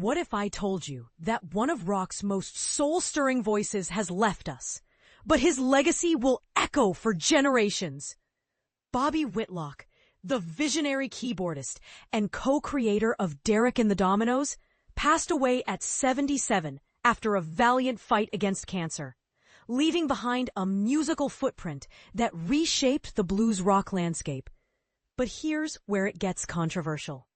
What if I told you that one of rock's most soul-stirring voices has left us, but his legacy will echo for generations? Bobby Whitlock, the visionary keyboardist and co-creator of Derek and the Dominos, passed away at 77 after a valiant fight against cancer, leaving behind a musical footprint that reshaped the blues rock landscape. But here's where it gets controversial.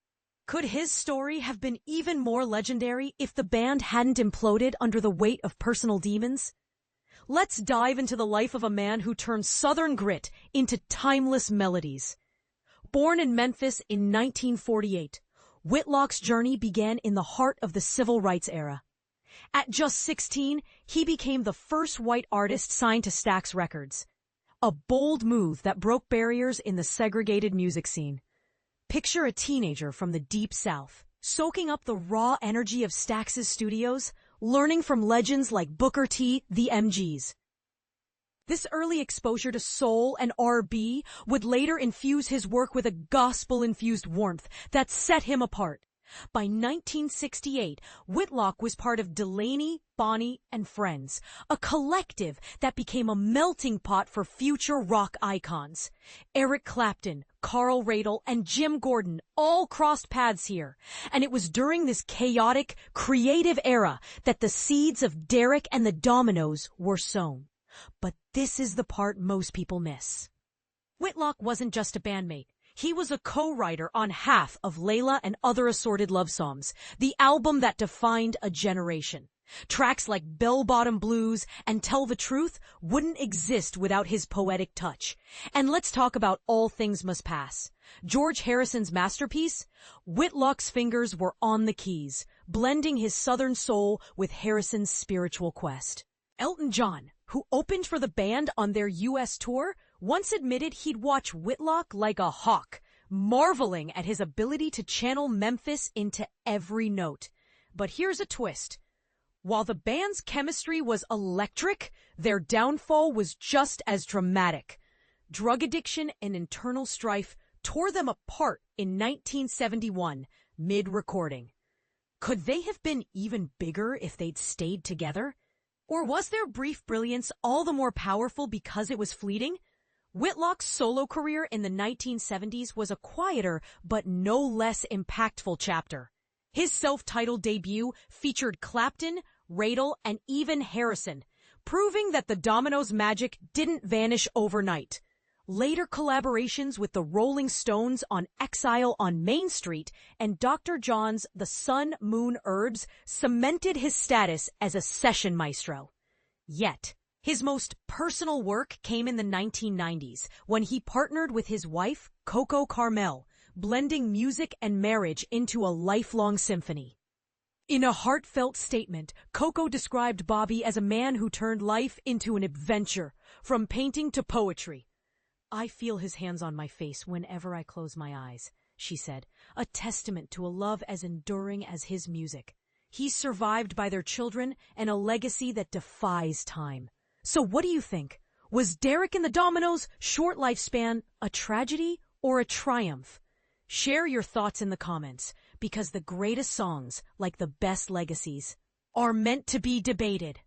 Could his story have been even more legendary if the band hadn't imploded under the weight of personal demons? Let's dive into the life of a man who turned Southern grit into timeless melodies. Born in Memphis in 1948, Whitlock's journey began in the heart of the civil rights era. At just 16, he became the first white artist signed to Stax Records, a bold move that broke barriers in the segregated music scene. Picture a teenager from the Deep South, soaking up the raw energy of Stax's studios, learning from legends like Booker T, the MGs. This early exposure to soul and R&B would later infuse his work with a gospel-infused warmth that set him apart. By 1968, Whitlock was part of Delaney, Bonnie, and Friends, a collective that became a melting pot for future rock icons. Eric Clapton, Carl Radle, and Jim Gordon all crossed paths here, and it was during this chaotic, creative era that the seeds of Derek and the Dominos were sown. But this is the part most people miss. Whitlock wasn't just a bandmate. He was a co-writer on half of Layla and Other Assorted Love Songs, the album that defined a generation. Tracks like Bell Bottom Blues and Tell the Truth wouldn't exist without his poetic touch. And let's talk about All Things Must Pass. George Harrison's masterpiece? Whitlock's fingers were on the keys, blending his Southern soul with Harrison's spiritual quest. Elton John, who opened for the band on their U.S. tour, once admitted he'd watch Whitlock like a hawk, marveling at his ability to channel Memphis into every note. But here's a twist. While the band's chemistry was electric, their downfall was just as dramatic. Drug addiction and internal strife tore them apart in 1971, mid-recording. Could they have been even bigger if they'd stayed together? Or was their brief brilliance all the more powerful because it was fleeting? Whitlock's solo career in the 1970s was a quieter but no less impactful chapter. His self-titled debut featured Clapton, Radle, and even Harrison, proving that the Dominos' magic didn't vanish overnight. Later collaborations with the Rolling Stones on Exile on Main Street and Dr. John's The Sun, Moon, Herbs cemented his status as a session maestro. Yet, his most personal work came in the 1990s when he partnered with his wife, Coco Carmel, blending music and marriage into a lifelong symphony. In a heartfelt statement, Coco described Bobby as a man who turned life into an adventure, from painting to poetry. "I feel his hands on my face whenever I close my eyes," she said, a testament to a love as enduring as his music. He's survived by their children and a legacy that defies time. So what do you think? Was Derek and the Dominos' short lifespan a tragedy or a triumph? Share your thoughts in the comments, because the greatest songs, like the best legacies, are meant to be debated.